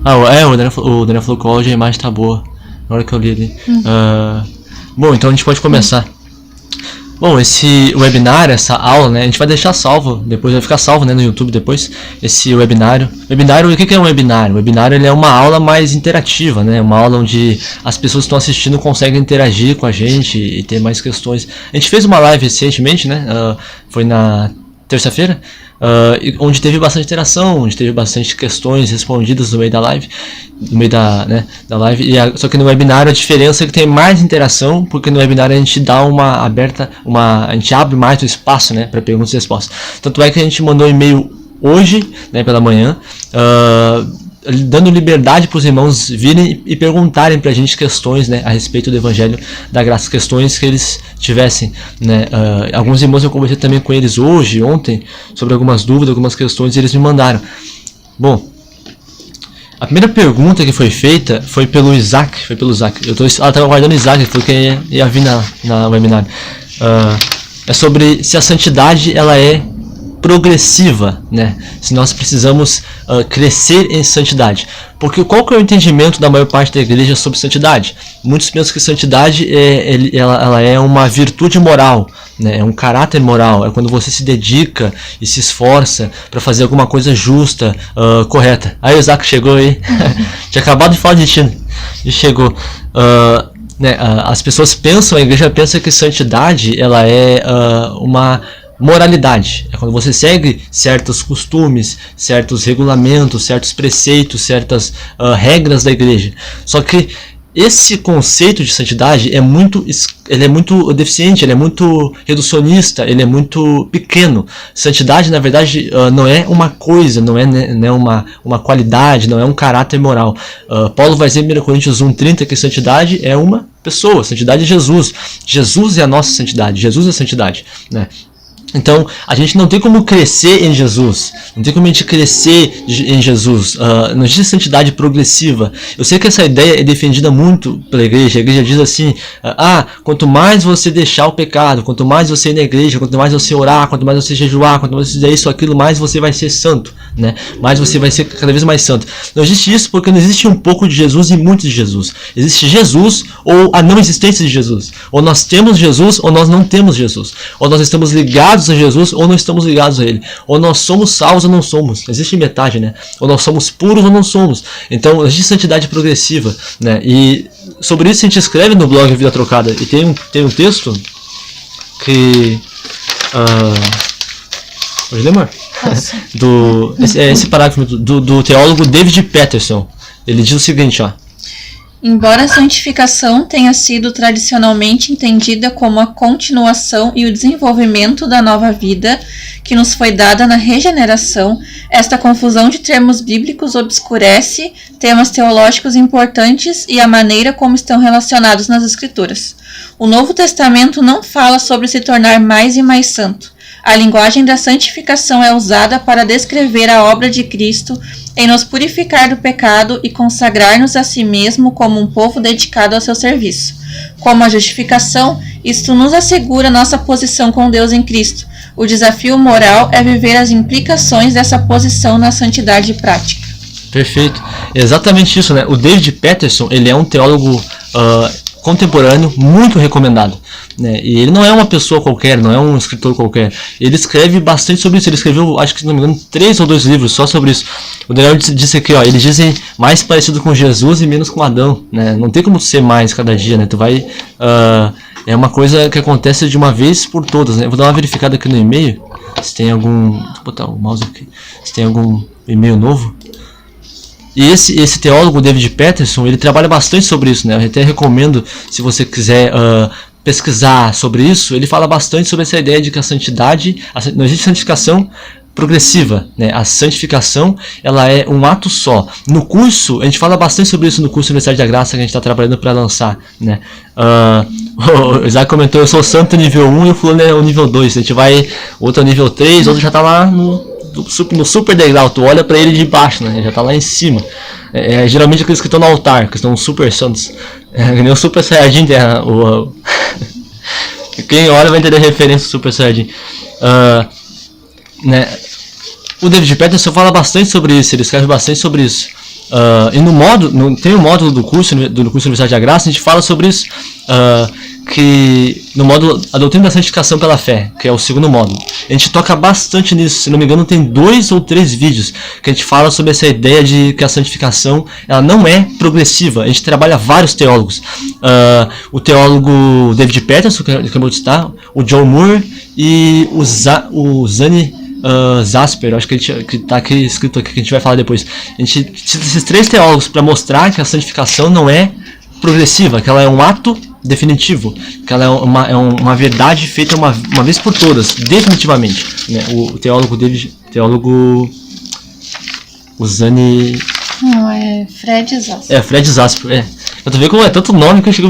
O Daniel falou que hoje a imagem tá boa. Na hora que eu li ali. Bom, então a gente pode começar. Bom, esse webinar, essa aula, né, a gente vai deixar salvo, depois vai ficar salvo, né, no YouTube depois, esse webinário. Webinário, o que é um webinário? O webinário ele é uma aula mais interativa, né, uma aula onde as pessoas que estão assistindo conseguem interagir com a gente e ter mais questões. A gente fez uma live recentemente, né, foi na terça-feira, onde teve bastante interação, onde teve bastante questões respondidas no meio da live, da live. Só que no webinar a diferença é que tem mais interação, porque no webinar a gente dá a gente abre mais o espaço, né, para perguntas e respostas. Tanto é que a gente mandou um e-mail hoje, né, pela manhã, dando liberdade para os irmãos virem e perguntarem para a gente questões, né, a respeito do Evangelho da Graça, questões que eles tivessem, né. Alguns irmãos eu conversei também com eles hoje, ontem, sobre algumas dúvidas, algumas questões, e eles me mandaram. Bom, a primeira pergunta que foi feita foi pelo Isaac. Eu estava aguardando o Isaac, foi quem ia vir na webinar. É sobre se a santidade ela é progressiva, né? Se nós precisamos crescer em santidade. Porque qual que é o entendimento da maior parte da igreja sobre santidade? Muitos pensam que santidade ela é uma virtude moral, né? É um caráter moral, é quando você se dedica e se esforça para fazer alguma coisa justa, correta. Aí o Isaac chegou aí, tinha acabado de falar de ti, e chegou. Né? As pessoas pensam, a igreja pensa que santidade ela é uma moralidade, é quando você segue certos costumes, certos regulamentos, certos preceitos, certas regras da igreja. Só que esse conceito de santidade ele é muito deficiente, ele é muito reducionista, ele é muito pequeno. Santidade, na verdade, não é uma coisa, não é uma qualidade, não é um caráter moral. Paulo vai dizer em 1 Coríntios 1:30 que santidade é uma pessoa, santidade é Jesus. Jesus é a nossa santidade, Jesus é a santidade, né? Então, a gente não tem como crescer em Jesus, não tem como a gente crescer em Jesus, não existe santidade progressiva. Eu sei que essa ideia é defendida muito pela igreja. A igreja diz assim, quanto mais você deixar o pecado, quanto mais você ir na igreja, quanto mais você orar, quanto mais você jejuar, quanto mais você fizer isso, aquilo, mais você vai ser santo, né? Mais você vai ser cada vez mais santo. Não existe isso porque não existe um pouco de Jesus e muito de Jesus. Existe Jesus ou a não existência de Jesus. Ou nós temos Jesus ou nós não temos Jesus. Ou nós estamos ligados a Jesus ou não estamos ligados a Ele. Ou nós somos salvos ou não somos. Existe metade, né? Ou nós somos puros ou não somos. Então existe santidade progressiva, né? E sobre isso a gente escreve no blog Vida Trocada. E tem um texto que... Pode ler, amor? Esse parágrafo do teólogo David Peterson. Ele diz o seguinte, ó. Embora a santificação tenha sido tradicionalmente entendida como a continuação e o desenvolvimento da nova vida que nos foi dada na regeneração, esta confusão de termos bíblicos obscurece temas teológicos importantes e a maneira como estão relacionados nas Escrituras. O Novo Testamento não fala sobre se tornar mais e mais santo. A linguagem da santificação é usada para descrever a obra de Cristo em nos purificar do pecado e consagrar-nos a si mesmo como um povo dedicado ao seu serviço. Como a justificação, isto nos assegura nossa posição com Deus em Cristo. O desafio moral é viver as implicações dessa posição na santidade prática. Perfeito. É exatamente isso, né? O David Peterson, ele é um teólogo contemporâneo muito recomendado, né? E ele não é uma pessoa qualquer, não é um escritor qualquer. Ele escreve bastante sobre isso. Ele escreveu, acho que se não me engano, 3 ou 2 livros só sobre isso. O Daniel disse aqui, ó, eles dizem mais parecido com Jesus e menos com Adão, né? Não tem como ser mais cada dia, né? Tu vai é uma coisa que acontece de uma vez por todas, né? Eu vou dar uma verificada aqui no e-mail se tem algum, vou botar o mouse aqui, se tem algum e-mail novo. E esse teólogo, David Peterson, ele trabalha bastante sobre isso, né? Eu até recomendo, se você quiser pesquisar sobre isso, ele fala bastante sobre essa ideia de que a santidade, não existe santificação progressiva, né? A santificação, ela é um ato só. No curso, a gente fala bastante sobre isso no curso Universidade da Graça que a gente está trabalhando para lançar, né? O Isaac comentou, eu sou santo nível 1 e o fulano é o nível 2. A gente vai, outro é o nível 3, outro já está lá no super degrau, tu olha pra ele de baixo, né? Já tá lá em cima. Geralmente aqueles que estão no altar, que estão super santos. Nem o Super Saiyajin, quem olha vai entender a referência do Super Saiyajin. Né? O David Peterson fala bastante sobre isso, ele escreve bastante sobre isso. E no módulo, tem um módulo do curso Universidade da Graça, a gente fala sobre isso, que no módulo A Doutrina da Santificação pela Fé, que é o segundo módulo, a gente toca bastante nisso. Se não me engano, tem 2 ou 3 vídeos que a gente fala sobre essa ideia de que a santificação ela não é progressiva. A gente trabalha vários teólogos, o teólogo David Peterson, que acabou de citar, o John Moore e o Zani Zasper, acho que está aqui escrito aqui, que a gente vai falar depois. A gente cita esses 3 teólogos para mostrar que a santificação não é progressiva, que ela é um ato definitivo, que ela é uma verdade feita uma vez por todas, definitivamente, né? O teólogo o Zani... Não, é Fred Zasper. Fred Zasper, Eu tô vendo como é tanto nome que eu chego...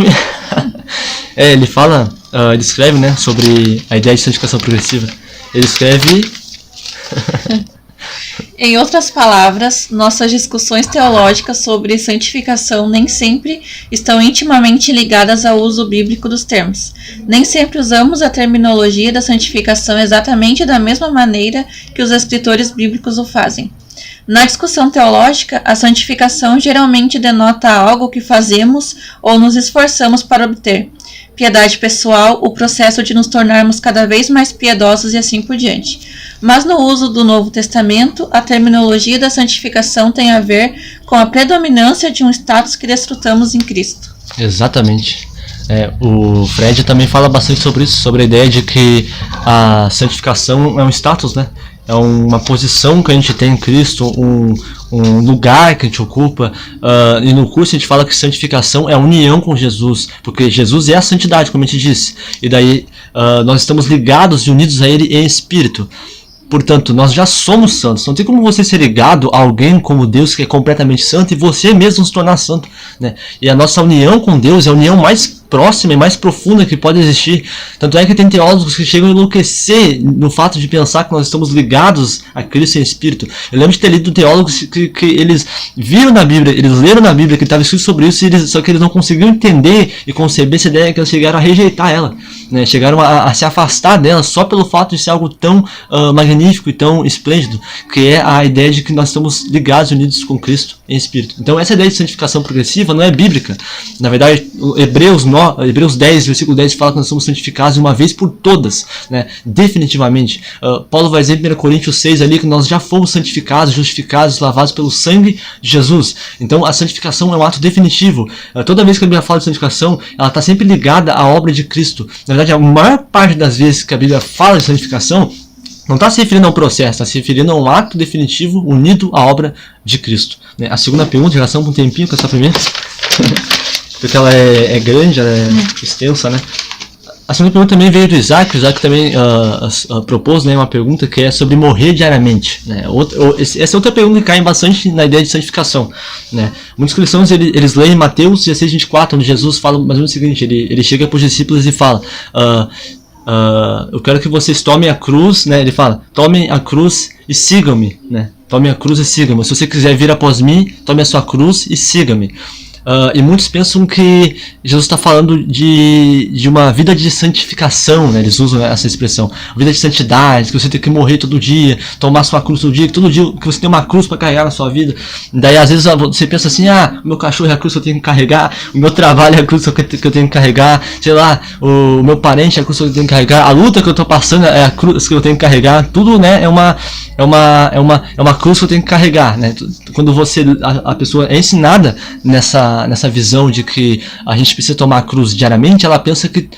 ele fala, ele escreve, né, sobre a ideia de santificação progressiva. Ele escreve... Em outras palavras, nossas discussões teológicas sobre santificação nem sempre estão intimamente ligadas ao uso bíblico dos termos. Nem sempre usamos a terminologia da santificação exatamente da mesma maneira que os escritores bíblicos o fazem. Na discussão teológica, a santificação geralmente denota algo que fazemos ou nos esforçamos para obter. Piedade pessoal, o processo de nos tornarmos cada vez mais piedosos e assim por diante. Mas no uso do Novo Testamento, a terminologia da santificação tem a ver com a predominância de um status que desfrutamos em Cristo. Exatamente. O Fred também fala bastante sobre isso, sobre a ideia de que a santificação é um status, né? É uma posição que a gente tem em Cristo, um lugar que a gente ocupa, e no curso a gente fala que santificação é união com Jesus, porque Jesus é a santidade, como a gente disse, e daí nós estamos ligados e unidos a Ele em espírito. Portanto, nós já somos santos. Não tem como você ser ligado a alguém como Deus, que é completamente santo, e você mesmo se tornar santo, né? E a nossa união com Deus é a união mais próxima e mais profunda que pode existir. Tanto é que tem teólogos que chegam a enlouquecer no fato de pensar que nós estamos ligados a Cristo em espírito. Eu lembro de ter lido teólogos que eles viram na Bíblia, eles leram na Bíblia que estava escrito sobre isso, só que eles não conseguiam entender e conceber essa ideia, que eles chegaram a rejeitar ela, né? Chegaram a se afastar dela só pelo fato de ser algo tão magnífico e tão esplêndido, que é a ideia de que nós estamos ligados e unidos com Cristo em espírito. Então essa ideia de santificação progressiva não é bíblica. Na verdade, Hebreus 10, versículo 10 fala que nós somos santificados uma vez por todas, né? Definitivamente. Paulo vai dizer em 1 Coríntios 6 ali que nós já fomos santificados, justificados, lavados pelo sangue de Jesus. Então a santificação é um ato definitivo. Toda vez que a Bíblia fala de santificação, ela está sempre ligada à obra de Cristo. Na verdade, a maior parte das vezes que a Bíblia fala de santificação, não está se referindo a um processo, está se referindo a um ato definitivo unido à obra de Cristo. A segunda pergunta, em relação com um tempinho com essa primeira, porque ela é grande, ela é extensa, né? A segunda pergunta também veio do Isaac. O Isaac também propôs, né, uma pergunta que é sobre morrer diariamente, né? Essa é outra pergunta que cai bastante na ideia de santificação, né? Muitos cristãos eles leem Mateus 16:24, onde Jesus fala mais ou menos o seguinte: ele chega para os discípulos e fala: eu quero que vocês tomem a cruz, né? Ele fala: tomem a cruz e sigam-me, né? Tome a cruz e siga-me. Se você quiser vir após mim, tome a sua cruz e siga-me. E muitos pensam que Jesus está falando de uma vida de santificação, né? Eles usam essa expressão, vida de santidade, que você tem que morrer todo dia, tomar sua cruz todo dia, que todo dia que você tem uma cruz para carregar na sua vida. Daí às vezes você pensa assim: o meu cachorro é a cruz que eu tenho que carregar, o meu trabalho é a cruz que eu tenho que carregar, sei lá, o meu parente é a cruz que eu tenho que carregar, a luta que eu estou passando é a cruz que eu tenho que carregar. Tudo, né, é uma cruz que eu tenho que carregar, né? Quando a pessoa é ensinada nessa visão de que a gente precisa tomar a cruz diariamente, ela pensa que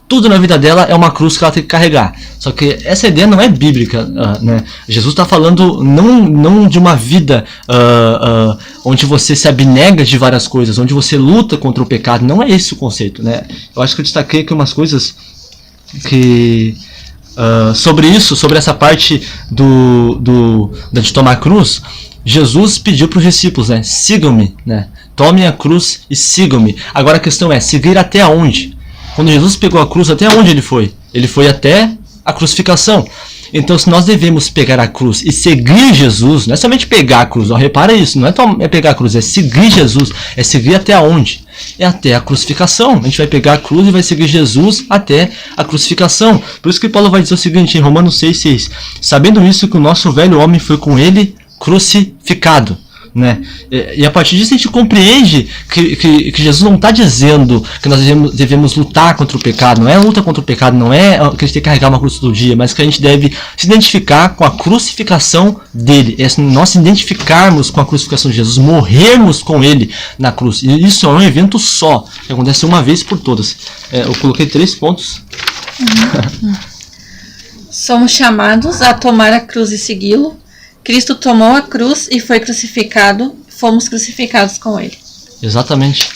tudo na vida dela é uma cruz que ela tem que carregar. Só que essa ideia não é bíblica, né? Jesus está falando não de uma vida onde você se abnega de várias coisas, onde você luta contra o pecado. Não é esse o conceito, né? Eu acho que eu destaquei aqui umas coisas que... sobre essa parte de tomar a cruz. Jesus pediu para os discípulos, né? Sigam-me, né? Tomem a cruz e sigam-me. Agora a questão é, seguir até onde? Quando Jesus pegou a cruz, até onde ele foi? Ele foi até a crucificação. Então, se nós devemos pegar a cruz e seguir Jesus, não é somente pegar a cruz, repara isso, não é pegar a cruz, é seguir Jesus. É seguir até onde? É até a crucificação. A gente vai pegar a cruz e vai seguir Jesus até a crucificação. Por isso que Paulo vai dizer o seguinte, em Romanos 6:6: sabendo isso, que o nosso velho homem foi com ele crucificado. né? E a partir disso a gente compreende que Jesus não está dizendo que nós devemos lutar contra o pecado. Não é luta contra o pecado, não é que a gente tem que carregar uma cruz todo dia, mas que a gente deve se identificar com a crucificação dele. É nós se identificarmos com a crucificação de Jesus, morrermos com ele na cruz. E isso é um evento só, que acontece uma vez por todas. Eu coloquei 3 pontos. Somos chamados a tomar a cruz e segui-lo. Cristo tomou a cruz e foi crucificado. Fomos crucificados com ele. Exatamente.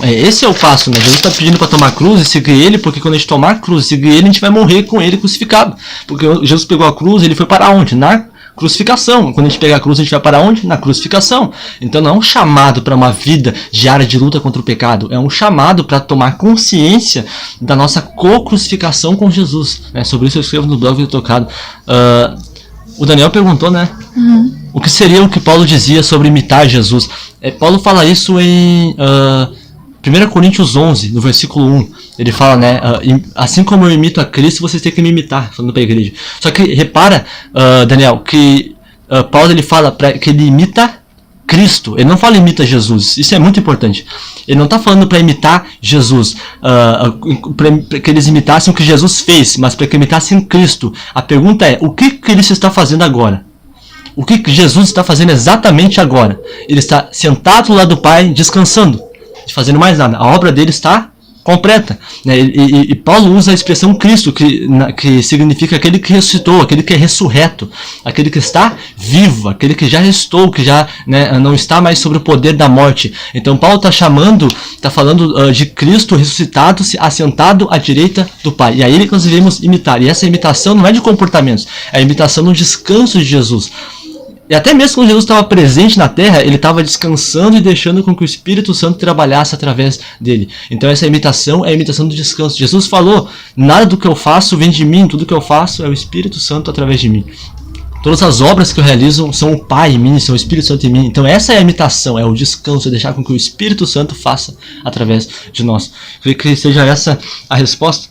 Esse é o passo, né? Jesus está pedindo para tomar a cruz e seguir ele, porque quando a gente tomar a cruz e seguir ele, a gente vai morrer com ele crucificado. Porque Jesus pegou a cruz e ele foi para onde? Na crucificação. Quando a gente pegar a cruz, a gente vai para onde? Na crucificação. Então não é um chamado para uma vida diária de luta contra o pecado. É um chamado para tomar consciência da nossa co-crucificação com Jesus. Sobre isso eu escrevo no blog do Tocado. O Daniel perguntou, né? O que seria o que Paulo dizia sobre imitar Jesus? Paulo fala isso em 1 Coríntios 11, no versículo 1. Ele fala, né? Assim como eu imito a Cristo, vocês têm que me imitar, falando para a igreja. Só que repara, Daniel, que Paulo ele fala que ele imita Cristo. Ele não fala imita Jesus. Isso é muito importante. Ele não está falando para imitar Jesus, para que eles imitassem o que Jesus fez, mas para que imitassem Cristo. A pergunta é, o que Cristo está fazendo agora? O que Jesus está fazendo exatamente agora? Ele está sentado do lado do Pai, descansando, fazendo mais nada. A obra dele está completa, né? E Paulo usa a expressão Cristo, que significa aquele que ressuscitou, aquele que é ressurreto, aquele que está vivo, aquele que já ressuscitou, que já, né, não está mais sobre o poder da morte. Então Paulo está falando de Cristo ressuscitado, assentado à direita do Pai. E aí ele que nós devemos imitar. E essa imitação não é de comportamentos, é a imitação no descanso de Jesus. E até mesmo quando Jesus estava presente na terra, ele estava descansando e deixando com que o Espírito Santo trabalhasse através dele. Então essa imitação é a imitação do descanso. Jesus falou, nada do que eu faço vem de mim, tudo que eu faço é o Espírito Santo através de mim. Todas as obras que eu realizo são o Pai em mim, são o Espírito Santo em mim. Então essa é a imitação, é o descanso, é deixar com que o Espírito Santo faça através de nós. Eu creio que seja essa a resposta.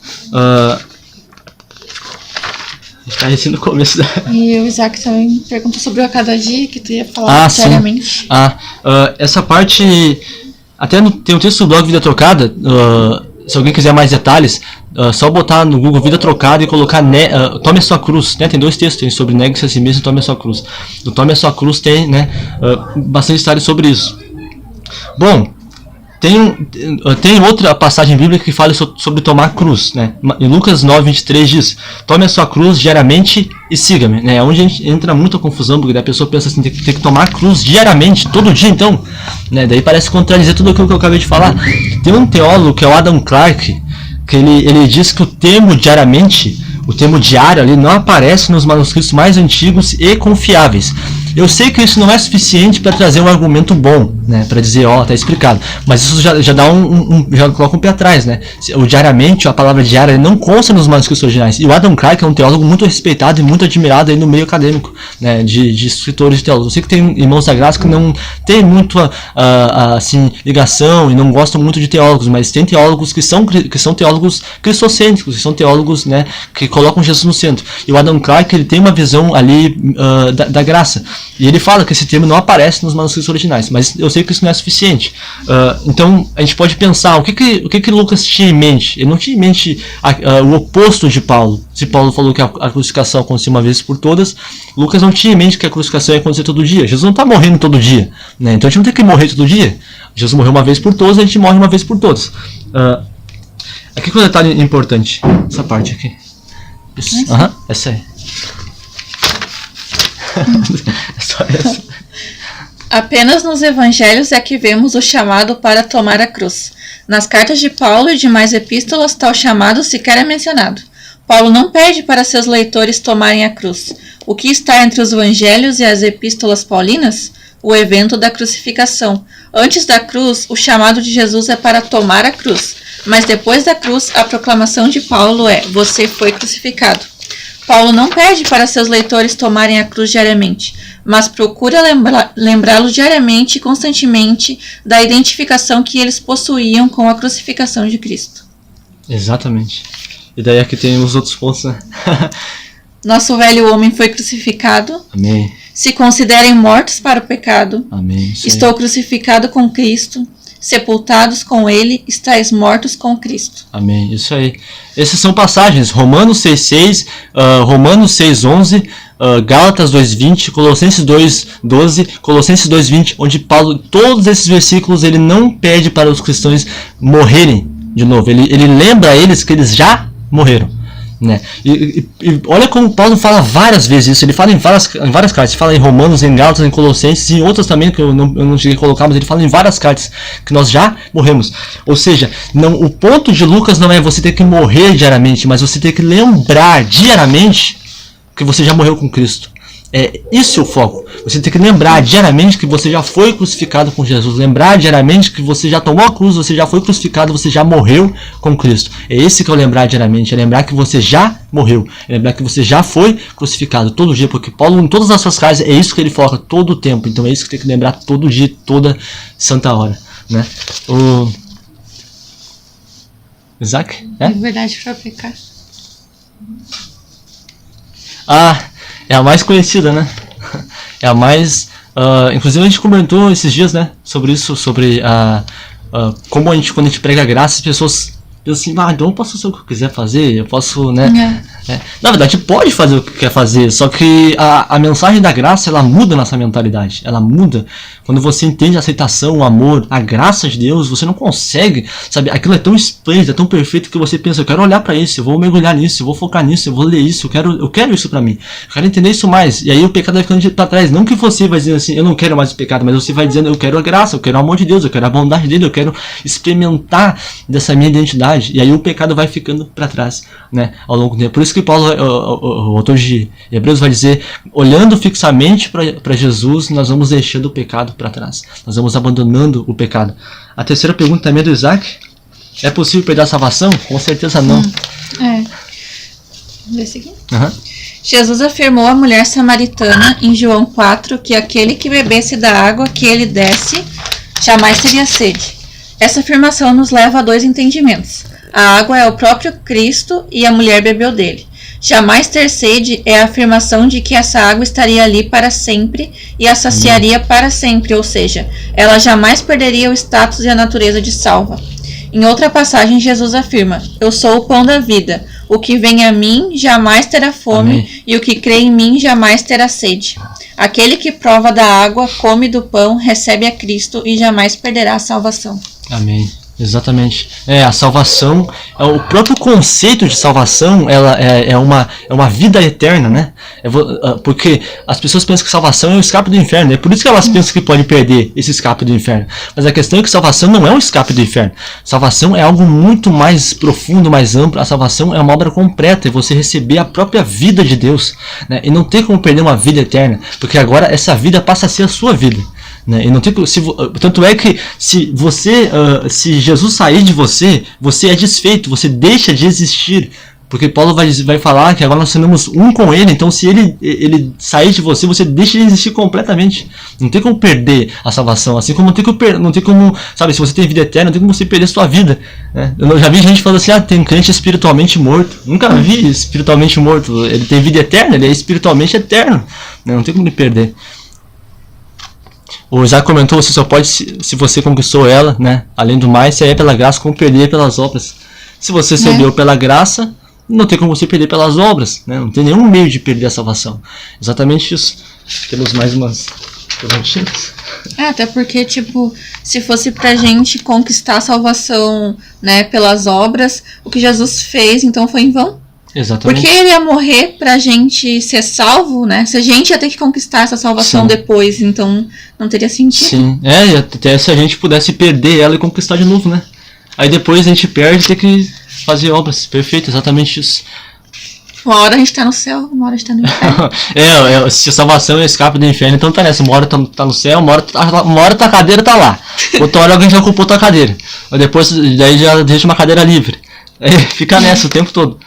Está aí no começo da... E o Isaac também perguntou sobre o a cada dia, que tu ia falar diariamente. Essa parte, até tem um texto do blog Vida Trocada, se alguém quiser mais detalhes, só botar no Google Vida Trocada e colocar Tome a Sua Cruz, né? Tem 2 textos, tem sobre Negue-se a Si Mesmo e Tome a Sua Cruz. No Tome a Sua Cruz tem, né, bastante detalhes sobre isso. Bom, tem outra passagem bíblica que fala sobre tomar cruz, né? Em Lucas 9:23 diz, tome a sua cruz diariamente e siga-me, né? Onde a gente entra muita confusão, porque a pessoa pensa assim, tem que tomar cruz diariamente, todo dia então, né? Daí parece contradizer tudo aquilo que eu acabei de falar. Tem um teólogo que é o Adam Clarke, que ele diz que o termo diariamente, o termo diário ali não aparece nos manuscritos mais antigos e confiáveis. Eu sei que isso não é suficiente para trazer um argumento bom, né, para dizer, está explicado, mas isso já dá já coloca um pé atrás, né? O diariamente, a palavra diária, não consta nos manuscritos originais. E o Adam Clarke é um teólogo muito respeitado e muito admirado aí no meio acadêmico, né, de escritores de teólogos. Eu sei que tem irmãos da graça que não tem muito assim, ligação e não gostam muito de teólogos, mas tem teólogos que são teólogos cristocêntricos, que são teólogos, né, que colocam Jesus no centro. E o Adam Clarke, ele tem uma visão ali da graça. E ele fala que esse termo não aparece nos manuscritos originais, mas eu sei que isso não é suficiente. Então a gente pode pensar, o que Lucas tinha em mente? Ele não tinha em mente o oposto de Paulo. Se Paulo falou que a crucificação acontecia uma vez por todas, Lucas não tinha em mente que a crucificação ia acontecer todo dia. Jesus não está morrendo todo dia, né? Então a gente não tem que morrer todo dia. Jesus morreu uma vez por todas, a gente morre uma vez por todas. Aqui que é um detalhe importante, essa parte aqui. Essa aí. Só essa. Apenas nos evangelhos é que vemos o chamado para tomar a cruz. Nas cartas de Paulo e demais epístolas, tal chamado sequer é mencionado. Paulo não pede para seus leitores tomarem a cruz. O que está entre os evangelhos e as epístolas paulinas? O evento da crucificação. Antes da cruz, o chamado de Jesus é para tomar a cruz. Mas depois da cruz, a proclamação de Paulo é: você foi crucificado. Paulo não pede para seus leitores tomarem a cruz diariamente, mas procura lembrá-los diariamente e constantemente da identificação que eles possuíam com a crucificação de Cristo. Exatamente. E daí aqui tem os outros pontos, né? Nosso velho homem foi crucificado. Amém. Se considerem mortos para o pecado. Amém. Estou crucificado com Cristo. Sepultados com Ele, estáis mortos com Cristo. Amém. Isso aí. Essas são passagens. Romanos 6:6, Romanos 6:11, Gálatas 2:20, Colossenses 2:12, Colossenses 2:20, onde Paulo, todos esses versículos, ele não pede para os cristãos morrerem de novo. Ele lembra a eles que eles já morreram. Né? E olha como Paulo fala várias vezes isso. Ele fala em várias cartas. Ele fala em Romanos, em Gálatas, em Colossenses e em outras também que eu não cheguei a colocar, mas ele fala em várias cartas que nós já morremos. Ou seja, o ponto de Lucas não é você ter que morrer diariamente, mas você ter que lembrar diariamente que você já morreu com Cristo. Isso é o foco. Você tem que lembrar diariamente que você já foi crucificado com Jesus. Lembrar diariamente que você já tomou a cruz, você já foi crucificado, você já morreu com Cristo. É esse que é o lembrar diariamente. É lembrar que você já morreu. É lembrar que você já foi crucificado todo dia. Porque Paulo, em todas as suas cartas, é isso que ele foca todo o tempo. Então é isso que tem que lembrar todo dia, toda santa hora. Né? O Isaac? Verdade para pecar. É a mais conhecida, né? É a mais... inclusive a gente comentou esses dias, né? Sobre isso, sobre como quando a gente prega a graça, as pessoas pensam assim, então eu posso fazer o que eu quiser fazer, eu posso, né? Na verdade, pode fazer o que quer fazer, só que a mensagem da graça, ela muda nossa mentalidade, ela muda. Quando você entende a aceitação, o amor, a graça de Deus, você não consegue, sabe? Aquilo é tão esplêndido, é tão perfeito que você pensa, eu quero olhar pra isso, eu vou mergulhar nisso, eu vou focar nisso, eu vou ler isso, eu quero isso pra mim, eu quero entender isso mais. E aí o pecado vai ficando pra trás. Não que você vai dizer assim, eu não quero mais o pecado, mas você vai dizendo, eu quero a graça, eu quero o amor de Deus, eu quero a bondade dele, eu quero experimentar dessa minha identidade. E aí o pecado vai ficando pra trás, né? Ao longo do tempo. Por isso que Paulo, o autor de Hebreus, vai dizer, olhando fixamente para Jesus, nós vamos deixando o pecado para trás. Nós vamos abandonando o pecado. A terceira pergunta também é do Isaac. É possível perder a salvação? Com certeza não. Vamos ver esse aqui. Jesus afirmou à mulher samaritana em João 4 que aquele que bebesse da água que ele desse jamais teria sede. Essa afirmação nos leva a dois entendimentos. A água é o próprio Cristo e a mulher bebeu dele. Jamais ter sede é a afirmação de que essa água estaria ali para sempre e a saciaria para sempre, ou seja, ela jamais perderia o status e a natureza de salva. Em outra passagem, Jesus afirma, eu sou o pão da vida, o que vem a mim jamais terá fome. Amém. E o que crê em mim jamais terá sede. Aquele que prova da água, come do pão, recebe a Cristo e jamais perderá a salvação. Amém. Exatamente. A salvação, o próprio conceito de salvação, ela é uma vida eterna, né? Porque as pessoas pensam que salvação é o escape do inferno. É por isso que elas pensam que podem perder esse escape do inferno. Mas a questão é que salvação não é um escape do inferno. Salvação é algo muito mais profundo, mais amplo. A salvação é uma obra completa. É você receber a própria vida de Deus, né? E não tem como perder uma vida eterna. Porque agora essa vida passa a ser a sua vida. Né? E não tem, tanto é que se Jesus sair de você, você é desfeito, você deixa de existir. Porque Paulo vai falar que agora nós seremos um com ele, então se ele sair de você, você deixa de existir completamente. Não tem como perder a salvação, assim como não tem como, sabe, se você tem vida eterna, não tem como você perder a sua vida. Né? Eu já vi gente falando assim, tem crente espiritualmente morto. Nunca vi espiritualmente morto. Ele tem vida eterna, ele é espiritualmente eterno. Né? Não tem como ele perder. O Isaac comentou, você só pode, se você conquistou ela, né? Além do mais, se é pela graça, como perder pelas obras. Se você recebeu pela graça, não tem como você perder pelas obras, né? Não tem nenhum meio de perder a salvação. Exatamente isso. Temos mais umas perguntinhas. Até porque, se fosse pra gente conquistar a salvação, né, pelas obras, o que Jesus fez, então foi em vão. Exatamente. Porque ele ia morrer pra gente ser salvo, né? Se a gente ia ter que conquistar essa salvação depois, então não teria sentido. Sim, e até se a gente pudesse perder ela e conquistar de novo, né? Aí depois a gente perde e tem que fazer obras. Perfeito, exatamente isso. Uma hora a gente tá no céu, uma hora a gente tá no inferno. Se a salvação é escape do inferno, então tá nessa. Uma hora tá no céu, uma hora tua cadeira tá lá. Outra hora alguém já ocupou tua cadeira. Mas depois, daí já deixa uma cadeira livre. Aí fica nessa o tempo todo.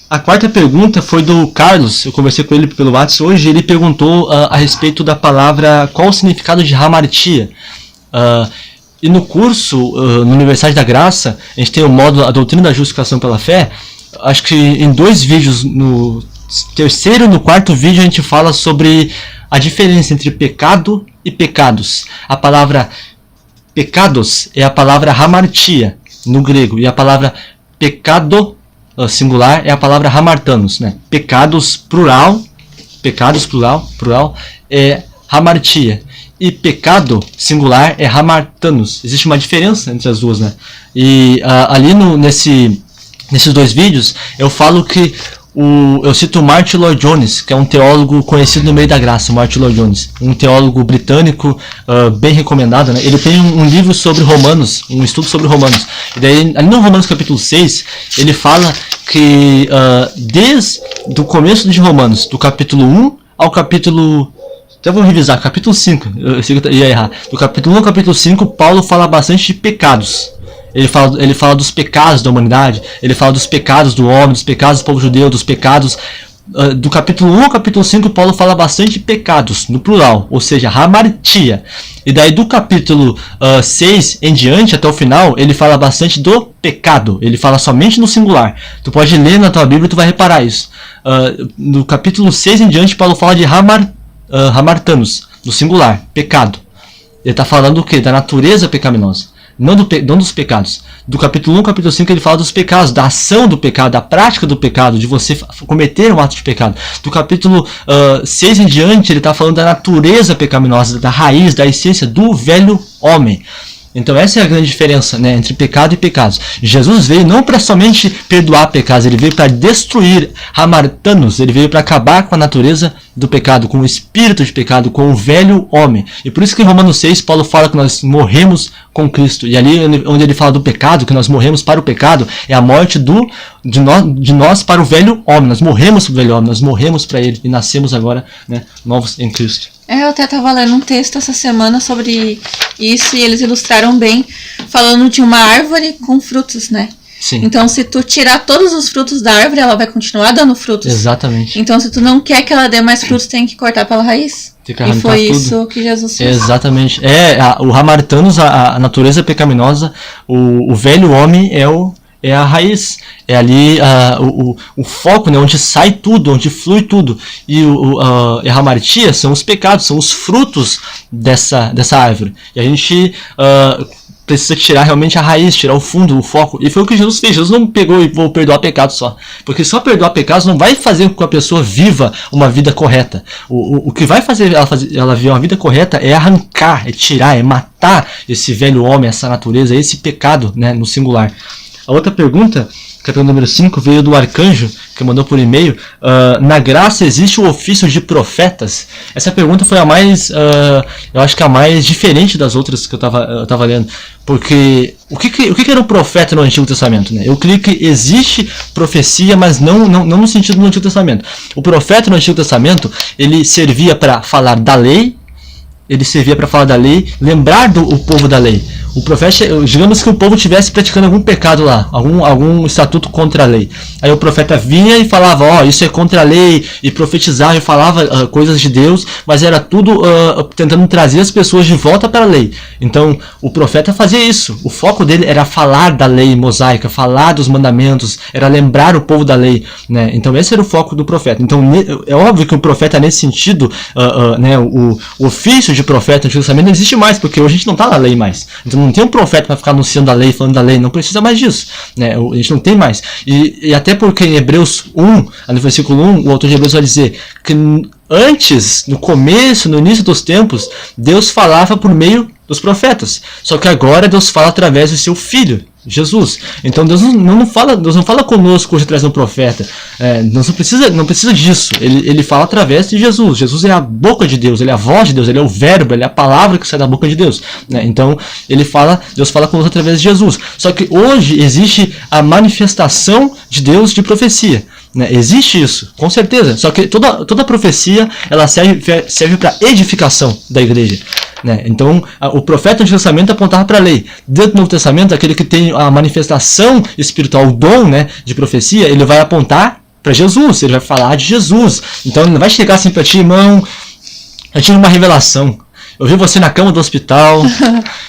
A quarta pergunta foi do Carlos. Eu conversei com ele pelo WhatsApp hoje. Ele perguntou a respeito da palavra, qual o significado de hamartia. E no curso, no Universidade da Graça, a gente tem o módulo A Doutrina da Justificação pela Fé. Acho que em 2 vídeos no terceiro e no quarto vídeo a gente fala sobre a diferença entre pecado e pecados. A palavra pecados é a palavra hamartia no grego, e a palavra pecado singular é a palavra hamartanos, né? Pecados plural é hamartia, e pecado singular é hamartanos. Existe uma diferença entre as duas, né? E ali nesses dois vídeos eu falo que eu cito o Martin Lloyd-Jones, que é um teólogo conhecido no meio da graça, Martin Lloyd-Jones, um teólogo britânico bem recomendado, né? Ele tem um livro sobre Romanos, um estudo sobre Romanos. E daí, ali no Romanos capítulo 6, ele fala que desde o começo de Romanos, do capítulo 1 ao capítulo... Até vou revisar, capítulo 5, eu sei que eu ia errar. Do capítulo 1 ao capítulo 5, Paulo fala bastante de pecados. Ele fala dos pecados da humanidade, ele fala dos pecados do homem, dos pecados do povo judeu, dos pecados... do capítulo 1 ao capítulo 5, Paulo fala bastante de pecados, no plural, ou seja, hamartia. E daí do capítulo 6 em diante, até o final, ele fala bastante do pecado. Ele fala somente no singular. Tu pode ler na tua Bíblia e tu vai reparar isso. No capítulo 6 em diante, Paulo fala de hamartanos, no singular, pecado. Ele está falando o quê? Da natureza pecaminosa. Não dos pecados. Do capítulo 1 ao capítulo 5 ele fala dos pecados, da ação do pecado, da prática do pecado, de você cometer um ato de pecado. Do capítulo 6 em diante ele está falando da natureza pecaminosa, da raiz, da essência do velho homem. Então essa é a grande diferença, né, entre pecado e pecados. Jesus veio não para somente perdoar pecados, ele veio para destruir, hamartanos, ele veio para acabar com a natureza do pecado, com o espírito de pecado, com o velho homem. E por isso que em Romanos 6, Paulo fala que nós morremos com Cristo. E ali onde ele fala do pecado, que nós morremos para o pecado, é a morte de nós para o velho homem. Nós morremos para o velho homem, nós morremos para ele e nascemos agora, né, novos em Cristo. Eu até estava lendo um texto essa semana sobre isso e eles ilustraram bem, falando de uma árvore com frutos, né? Sim. Então, se tu tirar todos os frutos da árvore, ela vai continuar dando frutos. Exatamente. Então, se tu não quer que ela dê mais frutos, tem que cortar pela raiz. Tem que arrancar e foi tudo. isso que Jesus fez. Exatamente. O hamartanos, a natureza pecaminosa, o velho homem é a raiz, é ali o foco, né, onde sai tudo, onde flui tudo. E a hamartia são os pecados, são os frutos dessa árvore. E a gente precisa tirar realmente a raiz, tirar o fundo, o foco. E foi o que Jesus fez. Jesus não pegou e vou perdoar pecados só. Porque só perdoar pecados não vai fazer com que a pessoa viva uma vida correta. O que vai fazer ela viver uma vida correta é arrancar, é tirar, é matar esse velho homem, essa natureza, esse pecado, né, no singular. A outra pergunta, que é a pergunta número 5, veio do Arcanjo, que mandou por e-mail. Na graça existe o ofício de profetas? Essa pergunta foi a mais, eu acho que a mais diferente das outras que eu tava lendo. Porque o que era um profeta no Antigo Testamento, né? Eu creio que existe profecia, mas não no sentido do Antigo Testamento. O profeta no Antigo Testamento, ele servia para falar da lei, lembrar o povo da lei. O profeta, digamos que o povo estivesse praticando algum pecado lá, algum estatuto contra a lei. Aí o profeta vinha e falava, isso é contra a lei, e profetizava e falava coisas de Deus, mas era tudo tentando trazer as pessoas de volta para a lei. Então o profeta fazia isso. O foco dele era falar da lei mosaica, falar dos mandamentos, era lembrar o povo da lei, né? Então esse era o foco do profeta. Então é óbvio que o profeta nesse sentido, né, o ofício de profeta no Antigo Testamento não existe mais, porque hoje a gente não está na lei mais. Então não tem um profeta para ficar anunciando a lei, falando da lei, não precisa mais disso, né? A gente não tem mais. E até porque em Hebreus 1, no versículo 1, o autor de Hebreus vai dizer que antes, no começo, no início dos tempos, Deus falava por meio dos profetas. Só que agora Deus fala através do seu Filho, Jesus. Então Deus não fala conosco hoje através de um profeta. Deus não precisa disso. Ele fala através de Jesus. Jesus é a boca de Deus, ele é a voz de Deus, ele é o verbo, ele é a palavra que sai da boca de Deus, né? Então Deus fala conosco através de Jesus. Só que hoje existe a manifestação de Deus de profecia, né? Existe isso, com certeza. Só que toda profecia ela serve para edificação da igreja, né? Então o profeta no Antigo Testamento apontava para a lei. Dentro do Novo Testamento, aquele que tem a manifestação espiritual, o dom, né, de profecia, ele vai apontar para Jesus, ele vai falar de Jesus. Então ele não vai chegar assim para ti, irmão, eu tive uma revelação. Eu vi você na cama do hospital.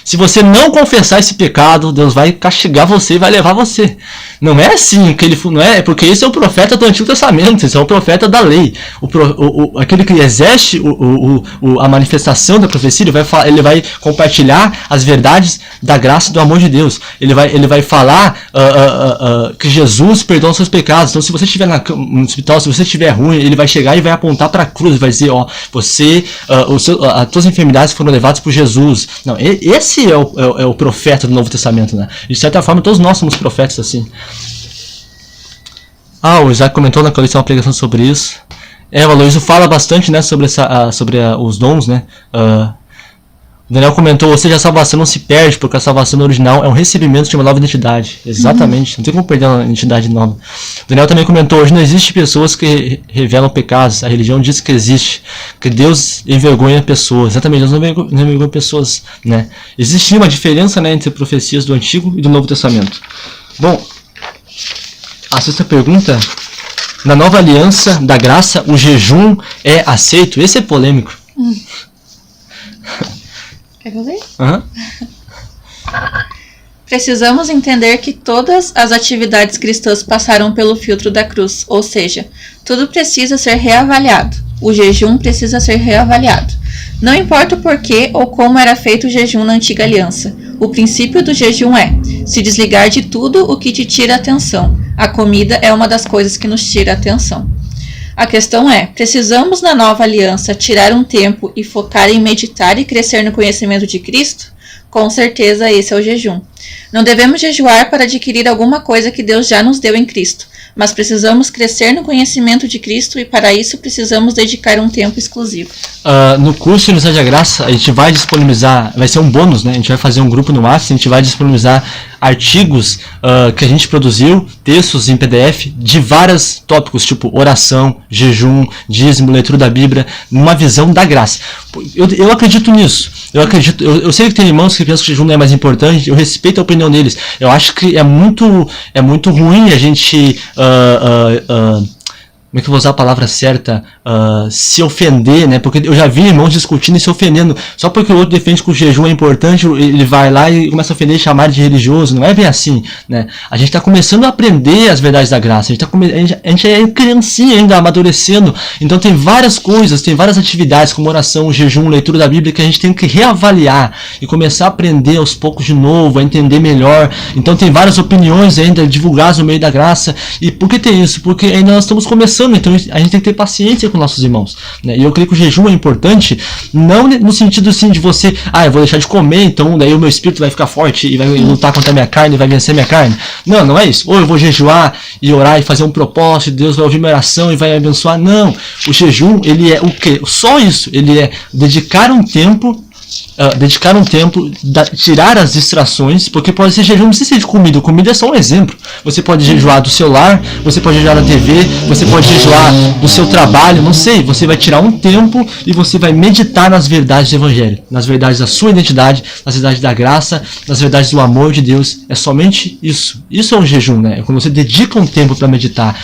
Se você não confessar esse pecado, Deus vai castigar você e vai levar você. Não é assim que ele não é, porque esse é o profeta do Antigo Testamento, esse é o profeta da lei. Aquele que exerce a manifestação da profecia, ele vai compartilhar as verdades da graça e do amor de Deus. Ele vai falar que Jesus perdoa os seus pecados. Então, se você estiver no hospital, se você estiver ruim, ele vai chegar e vai apontar para a cruz, vai dizer, ó, as tuas enfermidades foram levadas por Jesus. Não, esse é o profeta do Novo Testamento, né? De certa forma, todos nós somos profetas assim. O Isaac comentou na coleção uma pregação sobre isso. O Aloysio fala bastante, né, sobre os dons, né? O Daniel comentou, ou seja, a salvação não se perde, porque a salvação original é um recebimento de uma nova identidade. Exatamente, não tem como perder uma identidade nova. O Daniel também comentou, hoje não existe pessoas que revelam pecados, a religião diz que existe, que Deus envergonha pessoas. Exatamente, Deus não envergonha pessoas, né? Existe uma diferença, né, entre profecias do Antigo e do Novo Testamento. Bom, a sexta pergunta, na nova aliança da graça, o jejum é aceito? Esse é polêmico. Quer que eu leia? Uhum. Precisamos entender que todas as atividades cristãs passaram pelo filtro da cruz, ou seja, tudo precisa ser reavaliado. O jejum precisa ser reavaliado. Não importa o porquê ou como era feito o jejum na antiga aliança. O princípio do jejum é se desligar de tudo o que te tira a atenção. A comida é uma das coisas que nos tira a atenção. A questão é, precisamos na nova aliança tirar um tempo e focar em meditar e crescer no conhecimento de Cristo? Com certeza esse é o jejum. Não devemos jejuar para adquirir alguma coisa que Deus já nos deu em Cristo, mas precisamos crescer no conhecimento de Cristo e para isso precisamos dedicar um tempo exclusivo. No curso de Universidade da Graça, a gente vai disponibilizar, vai ser um bônus, né? A gente vai fazer um grupo no WhatsApp, a gente vai disponibilizar artigos que a gente produziu, textos em PDF de vários tópicos, tipo oração, jejum, dízimo, leitura da Bíblia, numa visão da graça. Eu acredito nisso. Eu sei que tem irmãos que pensam que o jejum não é mais importante, eu respeito a opinião deles. Eu acho que é muito ruim a gente como é que eu vou usar a palavra certa, se ofender, né? Porque eu já vi irmãos discutindo e se ofendendo. Só porque o outro defende que o jejum é importante, ele vai lá e começa a ofender e chamar de religioso. Não é bem assim, né? A gente está começando a aprender as verdades da graça. A gente é criancinha ainda, amadurecendo. Então tem várias coisas, tem várias atividades, como oração, jejum, leitura da Bíblia, que a gente tem que reavaliar e começar a aprender aos poucos de novo, a entender melhor. Então tem várias opiniões ainda divulgadas no meio da graça. E por que tem isso? Porque ainda nós estamos começando. Então a gente tem que ter paciência com nossos irmãos, né? E eu creio que o jejum é importante, não no sentido assim de você, eu vou deixar de comer, então daí o meu espírito vai ficar forte e vai lutar contra a minha carne e vai vencer a minha carne. Não é isso. Ou eu vou jejuar e orar e fazer um propósito, Deus vai ouvir minha oração e vai me abençoar. Não. O jejum, ele é o quê? Só isso. Ele é dedicar um tempo, tirar as distrações, porque pode ser jejum, não precisa ser de comida é só um exemplo. Você pode jejuar do celular, você pode jejuar da TV, você pode jejuar do seu trabalho, não sei, você vai tirar um tempo e você vai meditar nas verdades do Evangelho, nas verdades da sua identidade, nas verdades da graça, nas verdades do amor de Deus. É somente isso. Isso é um jejum, né? É quando você dedica um tempo para meditar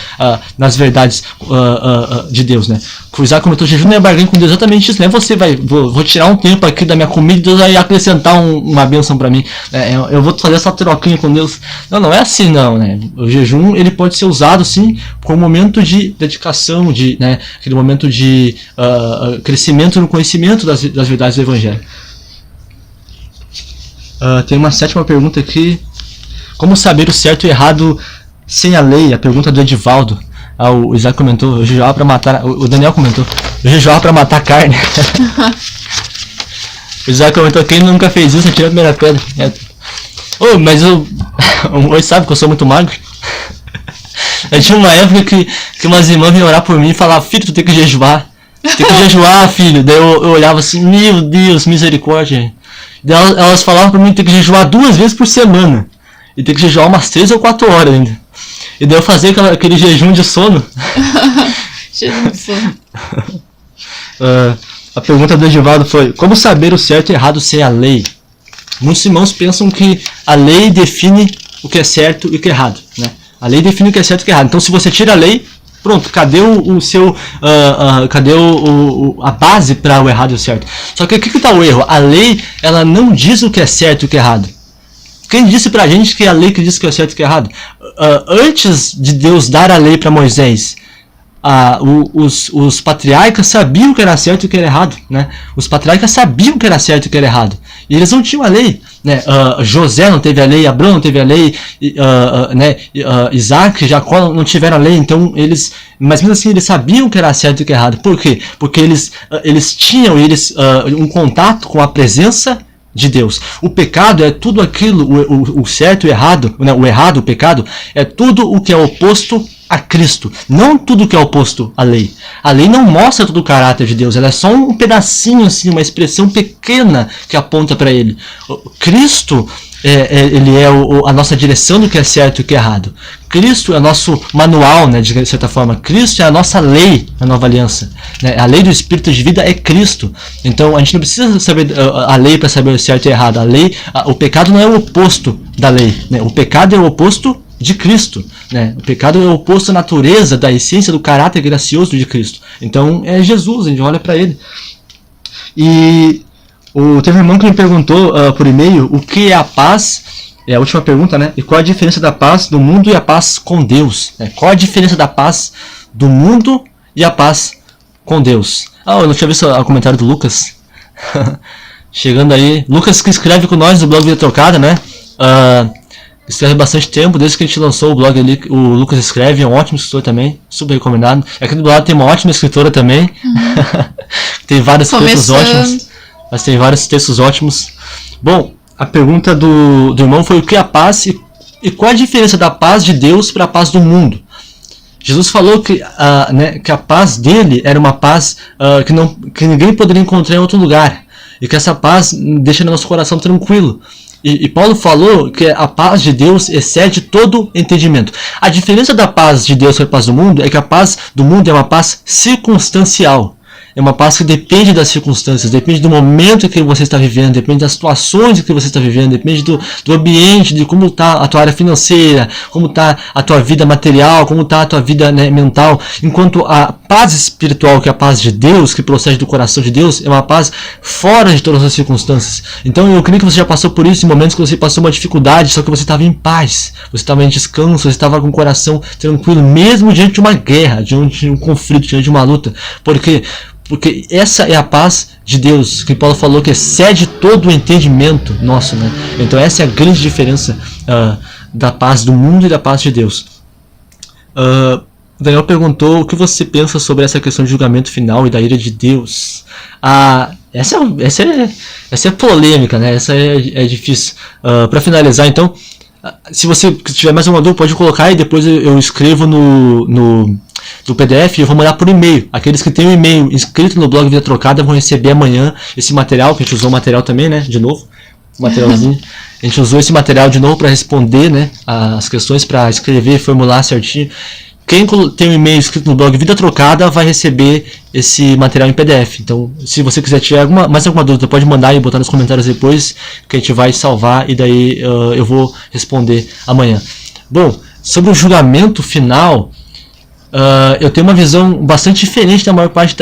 nas verdades de Deus, né? O Isaac comentou, jejum não é barganha com Deus, exatamente isso, né? Vou tirar um tempo aqui da minha comida e Deus vai acrescentar uma bênção para mim. Eu vou fazer essa troquinha com Deus. Não é assim não, né? O jejum, ele pode ser usado sim como um momento de dedicação, né, aquele momento de crescimento no conhecimento das verdades do Evangelho. Tem uma sétima pergunta aqui. Como saber o certo e o errado sem a lei? A pergunta do Edivaldo. O Isaac comentou, eu jejuava para matar. O Daniel comentou, eu jejuava para matar a carne. O Isaac comentou, quem nunca fez isso, atira a primeira pedra. Mas hoje sabe que eu sou muito magro. Eu tinha uma época que umas irmãs vinham orar por mim e falavam, filho, tu tem que jejuar. Tem que jejuar, filho. Daí eu olhava assim, meu Deus, misericórdia. Daí elas falavam pra mim que tem que jejuar 2 vezes por semana. E tem que jejuar umas 3 ou 4 horas ainda. E daí eu fazia aquele jejum de sono. Jejum de sono. A pergunta do Edivaldo foi, como saber o certo e errado sem a lei? Muitos irmãos pensam que a lei define o que é certo e o que é errado, né? A lei define o que é certo e o que é errado. Então se você tira a lei, Pronto, cadê o seu. Cadê a base para o errado e o certo? Só que aqui que está o erro. A lei, ela não diz o que é certo e o que é errado. Quem disse pra gente que é a lei que diz o que é certo e o que é errado? Antes de Deus dar a lei para Moisés, os patriarcas sabiam o que era certo e o que era errado, né? Os patriarcas sabiam o que era certo e o que era errado. E eles não tinham a lei, né? José não teve a lei, Abraão não teve a lei, né? Isaac, Jacó não tiveram a lei, então mas mesmo assim eles sabiam o que era certo e o que era errado. Por quê? Porque eles tinham um contato com a presença de Deus. O pecado é tudo aquilo, o certo e o errado, né? O errado, o pecado, é tudo o que é oposto a Cristo, não tudo que é oposto à lei. A lei não mostra todo o caráter de Deus, ela é só um pedacinho, assim, uma expressão pequena que aponta para ele. Cristo, ele é a nossa direção do que é certo e o que é errado. Cristo é o nosso manual, né, de certa forma. Cristo é a nossa lei na nova aliança, né? A lei do Espírito de vida é Cristo. Então a gente não precisa saber a lei para saber o certo e o errado. O pecado não é o oposto da lei, né? O pecado é o oposto de Cristo, né? O pecado é o oposto à natureza, da essência, do caráter gracioso de Cristo. Então é Jesus, a gente olha para ele. E teve um irmão que me perguntou por e-mail o que é a paz. É a última pergunta, né? E qual a diferença da paz do mundo e a paz com Deus? Né? Qual a diferença da paz do mundo e a paz com Deus? Eu não tinha visto o comentário do Lucas. Chegando aí. Lucas, que escreve com nós do blog Vida Trocada, né? Escreve bastante tempo, desde que a gente lançou o blog ali, o Lucas escreve, é um ótimo escritor também, super recomendado. Aqui do lado tem uma ótima escritora também, tem vários textos ótimos, mas tem vários textos ótimos. Bom, a pergunta do irmão foi o que é a paz e qual a diferença da paz de Deus para a paz do mundo. Jesus falou que a paz dele era uma paz que ninguém poderia encontrar em outro lugar, e que essa paz deixa nosso coração tranquilo. E Paulo falou que a paz de Deus excede todo entendimento. A diferença da paz de Deus para a paz do mundo é que a paz do mundo é uma paz circunstancial. É uma paz que depende das circunstâncias, depende do momento em que você está vivendo, depende das situações em que você está vivendo, depende do ambiente, de como está a tua área financeira, como está a tua vida material, como está a tua vida, né, mental. Enquanto a paz espiritual, que é a paz de Deus, que procede do coração de Deus, é uma paz fora de todas as circunstâncias. Então eu creio que você já passou por isso em momentos que você passou uma dificuldade, só que você estava em paz, você estava em descanso, você estava com o coração tranquilo, mesmo diante de uma guerra, diante de um conflito, diante de uma luta. Porque essa é a paz de Deus, que Paulo falou que excede todo o entendimento nosso, né? Então essa é a grande diferença da paz do mundo e da paz de Deus. Daniel perguntou o que você pensa sobre essa questão de julgamento final e da ira de Deus. Essa é polêmica, né? Essa é difícil. Para finalizar, então, se você tiver mais uma dúvida, pode colocar e depois eu escrevo no PDF e eu vou mandar por e-mail. Aqueles que têm um e-mail inscrito no blog Vida Trocada vão receber amanhã esse material, que a gente usou o material também, né? De novo, materialzinho. A gente usou esse material de novo para responder, né, as questões, para escrever, formular certinho. Quem tem um e-mail inscrito no blog Vida Trocada vai receber esse material em PDF. Então, se você quiser tiver mais alguma dúvida, pode mandar e botar nos comentários depois, que a gente vai salvar e daí eu vou responder amanhã. Bom, sobre o julgamento final, eu tenho uma visão bastante diferente da maior parte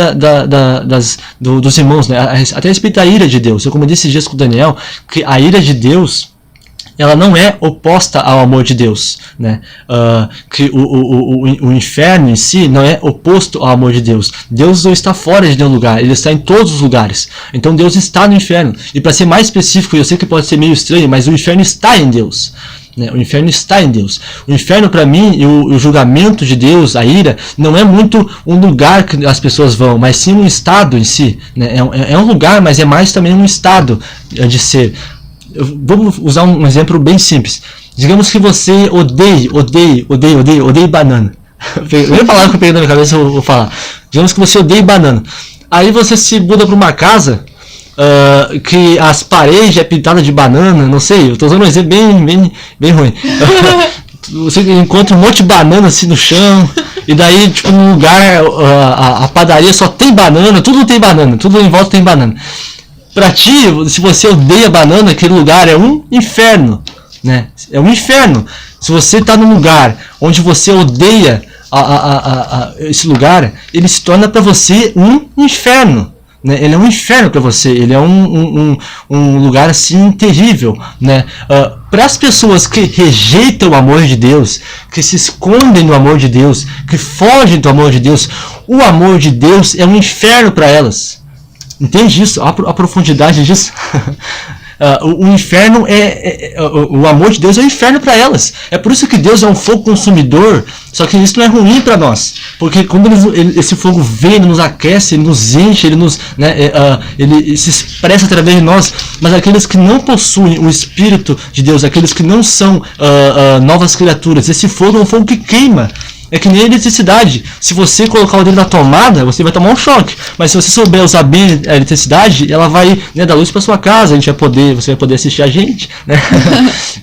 dos irmãos, né? Até a respeito da ira de Deus. Eu, como disse esses dias com o Daniel, que a ira de Deus, ela não é oposta ao amor de Deus, né? Que o inferno em si não é oposto ao amor de Deus. Deus não está fora de nenhum lugar, ele está em todos os lugares. Então Deus está no inferno. E para ser mais específico, eu sei que pode ser meio estranho, mas o inferno está em Deus. O inferno está em Deus. O inferno, para mim, e o julgamento de Deus, a ira, não é muito um lugar que as pessoas vão, mas sim um estado em si, né? É um lugar, mas é mais também um estado de ser. Vamos usar um exemplo bem simples. Digamos que você odeie banana. Primeira palavra que eu peguei na minha cabeça eu vou falar. Digamos que você odeie banana. Aí você se muda para uma casa que as paredes é pintada de banana, não sei, eu estou usando um exemplo bem ruim. Você encontra um monte de banana assim no chão, e daí, tipo, num lugar, a padaria só tem banana, tudo em volta tem banana. Pra ti, se você odeia banana, aquele lugar é um inferno, né? É um inferno. Se você está num lugar onde você odeia esse lugar, ele se torna para você um inferno. Né? Ele é um inferno para você, ele é um lugar assim terrível, né? Para as pessoas que rejeitam o amor de Deus, que se escondem do amor de Deus, que fogem do amor de Deus, o amor de Deus é um inferno para elas. Entende isso? A profundidade disso? O inferno o amor de Deus é o inferno para elas. É por isso que Deus é um fogo consumidor. Só que isso não é ruim para nós, porque quando esse fogo vem, ele nos aquece, ele nos enche, ele nos, né, ele se expressa através de nós. Mas aqueles que não possuem o Espírito de Deus, aqueles que não são novas criaturas, esse fogo é um fogo que queima. É que nem a eletricidade. Se você colocar o dedo na tomada, você vai tomar um choque. Mas se você souber usar bem a eletricidade, ela vai, né, dar luz para sua casa. Você vai poder assistir a gente, né?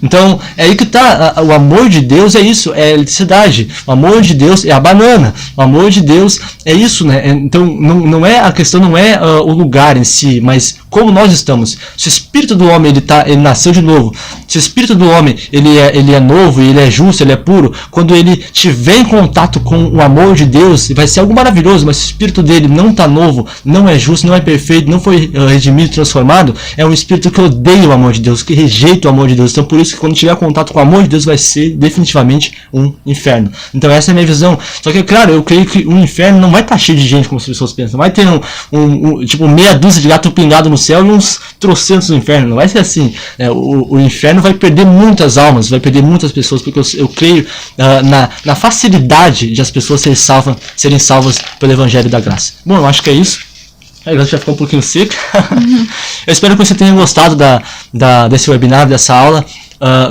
Então, é aí que tá. O amor de Deus é isso, é a eletricidade. O amor de Deus é a banana. O amor de Deus é isso, né? Então, não é a questão, não é o lugar em si, mas como nós estamos. Se o espírito do homem ele nasceu de novo, se o espírito do homem ele é novo, ele é justo, ele é puro, quando ele tiver em contato com o amor de Deus, vai ser algo maravilhoso. Mas se o espírito dele não está novo, não é justo, não é perfeito, não foi redimido, transformado, é um espírito que odeia o amor de Deus, que rejeita o amor de Deus. Então por isso que quando tiver contato com o amor de Deus vai ser definitivamente um inferno. Então essa é a minha visão. Só que claro, eu creio que um inferno não vai estar cheio de gente como as pessoas pensam. Vai ter tipo meia dúzia de gato pingado no céu e uns trocentos no inferno. Não vai ser assim. O inferno vai perder muitas almas, vai perder muitas pessoas, porque eu creio na facilidade de as pessoas serem salvas pelo Evangelho da Graça. Bom, eu acho que é isso. Agora já ficou um pouquinho seco. Eu espero que você tenha gostado desse webinar, dessa aula.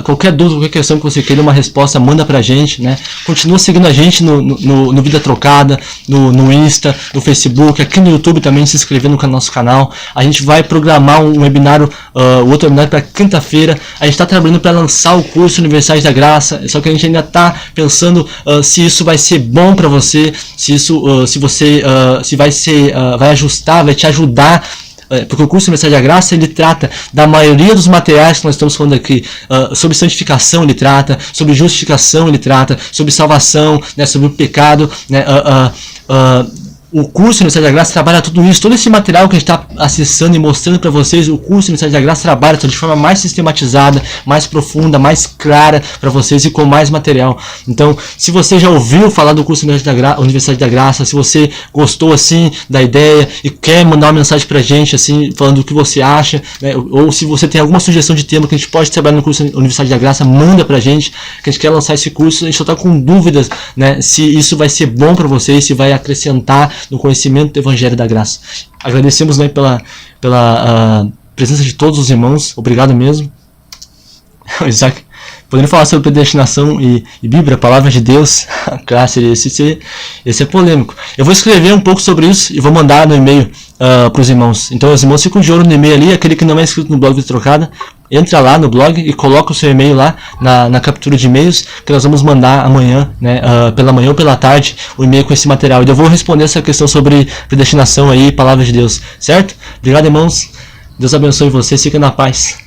Qualquer dúvida, qualquer questão que você queira uma resposta, manda pra gente, né? Continua seguindo a gente no Vida Trocada, no Insta, no Facebook, aqui no YouTube também, se inscrevendo no nosso canal. A gente vai programar um webinário, o outro webinário para quinta-feira. A gente está trabalhando para lançar o curso Universidade da Graça, só que a gente ainda está pensando se isso vai ser bom para você, se vai ajustar, vai te ajudar. Porque o curso Universidade da Graça, ele trata da maioria dos materiais que nós estamos falando aqui. Sobre santificação ele trata, sobre justificação ele trata, sobre salvação, né, sobre o pecado, né, o curso Universidade da Graça trabalha tudo isso, todo esse material que a gente está acessando e mostrando para vocês. O curso Universidade da Graça trabalha de forma mais sistematizada, mais profunda, mais clara para vocês e com mais material. Então, se você já ouviu falar do curso Universidade da Graça, se você gostou assim da ideia e quer mandar uma mensagem para a gente assim, falando o que você acha, né, ou se você tem alguma sugestão de tema que a gente pode trabalhar no curso Universidade da Graça, manda para a gente, que a gente quer lançar esse curso. A gente só está com dúvidas, né, se isso vai ser bom para vocês, se vai acrescentar no conhecimento do Evangelho da Graça. Agradecemos, né, pela presença de todos os irmãos. Obrigado mesmo. Isaac, podendo falar sobre predestinação e Bíblia, a palavra de Deus, claro, esse é polêmico. Eu vou escrever um pouco sobre isso e vou mandar no e-mail para os irmãos. Então os irmãos ficam de olho no e-mail ali, aquele que não é inscrito no blog Vida Trocada, entra lá no blog e coloca o seu e-mail lá na captura de e-mails, que nós vamos mandar amanhã, né, pela manhã ou pela tarde, o e-mail com esse material. E eu vou responder essa questão sobre predestinação aí, palavra de Deus, certo? Obrigado, irmãos. Deus abençoe vocês, fiquem na paz.